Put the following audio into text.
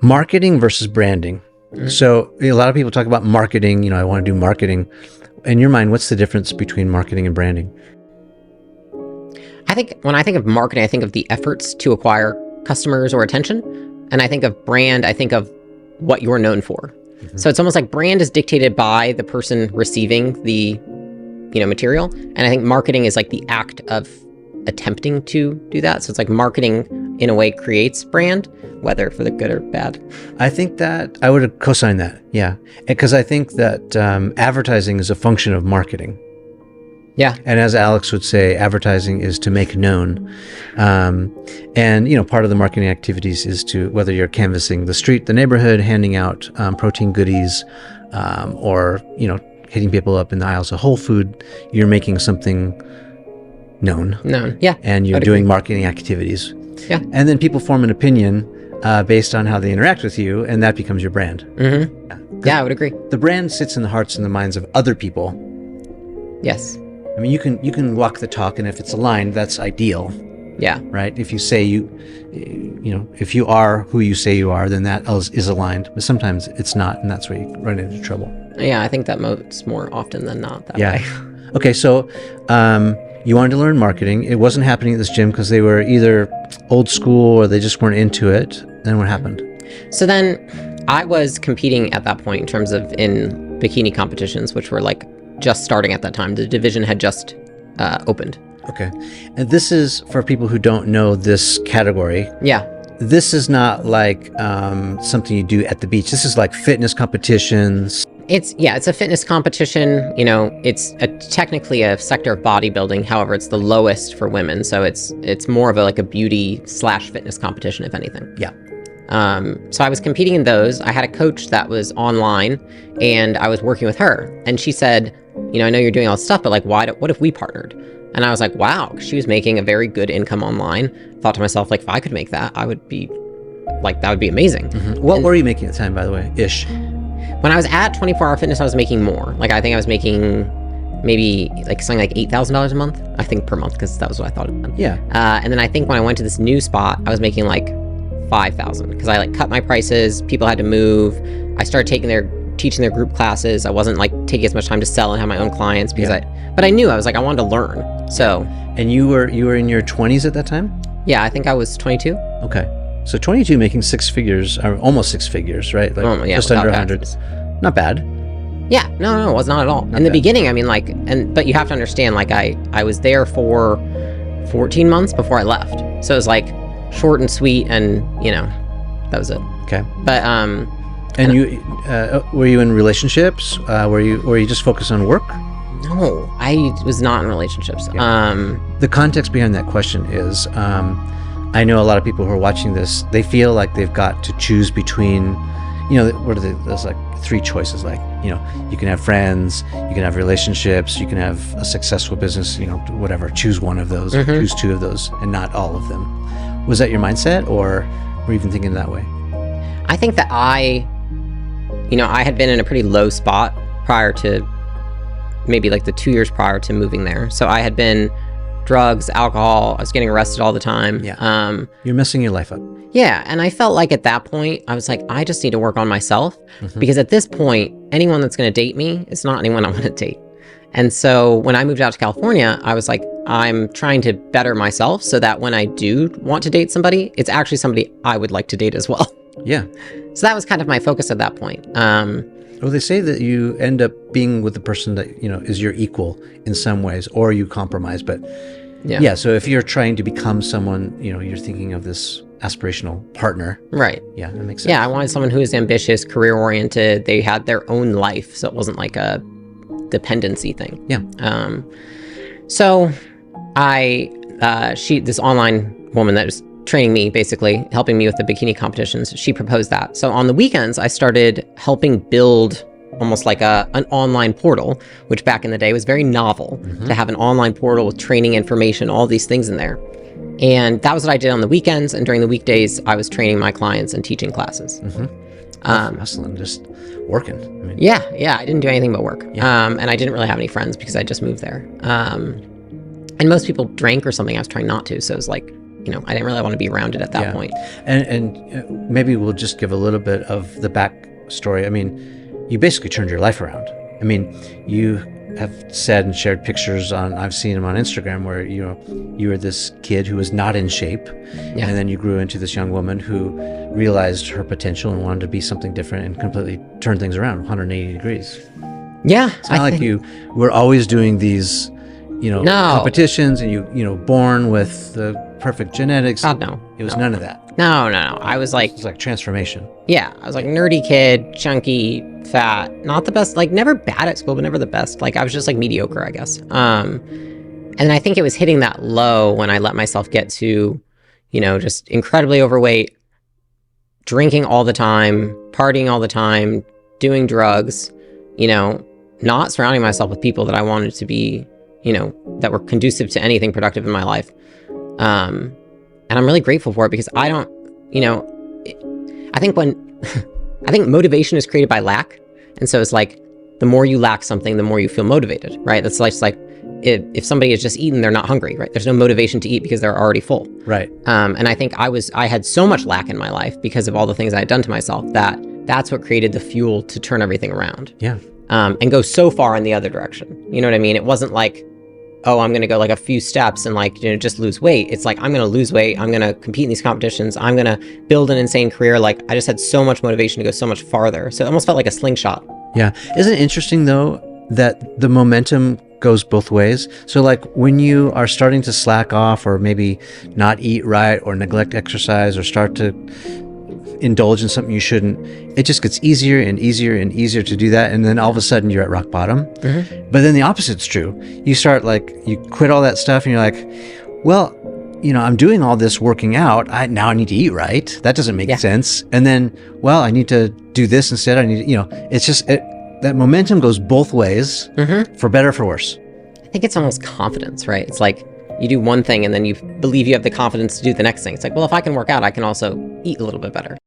Marketing versus branding. So a lot of people talk about marketing, I want to do marketing. In your mind, what's the difference between marketing and branding? I think when I think of marketing, I think of the efforts to acquire customers or attention. And I think of brand, I think of what you're known for. So it's almost like brand is dictated by the person receiving the, material. And I think marketing is like the act of attempting to do that. So it's like marketing in a way creates brand, whether for the good or bad. I think that I would co-sign that. Yeah. Because I think that advertising is a function of marketing. Yeah. And as Alex would say, advertising is to make known. And, part of the marketing activities is to, whether you're canvassing the street, the neighborhood, handing out protein goodies, or, hitting people up in the aisles of Whole Food, you're making something known. Yeah. And you're doing marketing activities. Yeah. And then people form an opinion based on how they interact with you, and that becomes your brand. Yeah, I would agree. The brand sits in the hearts and the minds of other people. Yes. I mean, you can walk the talk, and if it's aligned, that's ideal. Yeah. Right. If you say if you are who you say you are, then that is aligned. But sometimes it's not, and that's where you run into trouble. Yeah, I think that most more often than not that way. Okay, so you wanted to learn marketing. It wasn't happening at this gym because they were either old school or they just weren't into it. Then what happened? So then I was competing at that point in terms of in bikini competitions, which were like just starting at that time. The division had just opened. Okay. And this is for people who don't know this category. Yeah. This is not like something you do at the beach. This is like fitness competitions. It's a fitness competition. It's technically a sector of bodybuilding. However, it's the lowest for women. So it's more of a beauty/fitness competition, if anything. Yeah. So I was competing in those. I had a coach that was online and I was working with her, and she said, I know you're doing all this stuff, but what if we partnered? And I was like, wow, 'cause she was making a very good income online. Thought to myself, if I could make that, that would be amazing. What were you making at the time, by the way, ish? When I was at 24 Hour Fitness, I was making more. I think I was making maybe something like $8,000 a month, I think, per month, because that was what I thought. Yeah. And then I think when I went to this new spot, I was making $5,000 because I cut my prices. People had to move. I started teaching their group classes. I wasn't taking as much time to sell and have my own clients because but I knew I wanted to learn. So. And you were in your 20s at that time? Yeah, I think I was 22. Okay. So 22 making six figures, or almost six figures, right? Just under 100. Taxes. Not bad. Yeah, no, it was not at all. In the beginning, but you have to understand, I was there for 14 months before I left. So it was short and sweet, and that was it. Okay. But and you were you in relationships? Were you just focused on work? No, I was not in relationships. Yeah. The context behind that question is, I know a lot of people who are watching this, they feel like they've got to choose between, what are there's three choices, you can have friends, you can have relationships, you can have a successful business, whatever, choose one of those, choose two of those, and not all of them. Was that your mindset, or were you even thinking that way? I think that I had been in a pretty low spot prior to maybe the 2 years prior to moving there. So I had been drugs, alcohol, I was getting arrested all the time. Yeah. You're messing your life up. Yeah. And I felt at that point, I was I just need to work on myself because at this point, anyone that's going to date me is not anyone I want to date. And so when I moved out to California, I was I'm trying to better myself so that when I do want to date somebody, it's actually somebody I would like to date as well. Yeah. So that was kind of my focus at that point. Well, they say that you end up being with the person that, is your equal in some ways, or you compromise. But yeah, so if you're trying to become someone, you're thinking of this aspirational partner. Right. Yeah, that makes sense. Yeah, I wanted someone who was ambitious, career-oriented. They had their own life, so it wasn't a dependency thing. Yeah. So this online woman that was training me, basically helping me with the bikini competitions, she proposed that. So on the weekends, I started helping build almost an online portal, which back in the day was very novel to have an online portal with training information, all these things in there. And that was what I did on the weekends. And during the weekdays, I was training my clients and teaching classes. Hustling, just working. Yeah, I didn't do anything but work. Yeah. And I didn't really have any friends because I just moved there. And most people drank or something. I was trying not to. So it was I didn't really want to be around it at that point. And maybe we'll just give a little bit of the backstory. I mean, you basically turned your life around. I mean, you have said and shared pictures I've seen them on Instagram where, you were this kid who was not in shape. Yeah. And then you grew into this young woman who realized her potential and wanted to be something different and completely turned things around 180 degrees. Yeah. It's not like you were always doing these, competitions and born with the perfect genetics. God, no. It was none of that. No. I was like... It was like transformation. Yeah. I was like nerdy kid, chunky, fat, not the best, like never bad at school, but never the best. Like I was just like mediocre, I guess. And I think it was hitting that low when I let myself get to, just incredibly overweight, drinking all the time, partying all the time, doing drugs, not surrounding myself with people that I wanted to be, that were conducive to anything productive in my life. And I'm really grateful for it because I don't, I think I think motivation is created by lack. And so it's like, the more you lack something, the more you feel motivated, right? That's like if somebody has just eaten, they're not hungry, right? There's no motivation to eat because they're already full. Right. And I think I had so much lack in my life because of all the things I had done to myself that's what created the fuel to turn everything around. Yeah. And go so far in the other direction. You know what I mean? It wasn't like, oh, I'm going to go like a few steps and like, just lose weight. It's like, I'm going to lose weight. I'm going to compete in these competitions. I'm going to build an insane career. Like I just had so much motivation to go so much farther. So it almost felt like a slingshot. Yeah. Isn't it interesting though, that the momentum goes both ways? So like when you are starting to slack off or maybe not eat right or neglect exercise or start to indulge in something you shouldn't, it just gets easier and easier and easier to do that. And then all of a sudden you're at rock bottom. Mm-hmm. But then the opposite's true. You start you quit all that stuff and you're like, well, I'm doing all this working out. Now I need to eat right. That doesn't make sense. And then, well, I need to do this instead. I need to, it's just, that momentum goes both ways, for better or for worse. I think it's almost confidence, right? It's like you do one thing and then you believe you have the confidence to do the next thing. It's like, well, if I can work out, I can also eat a little bit better.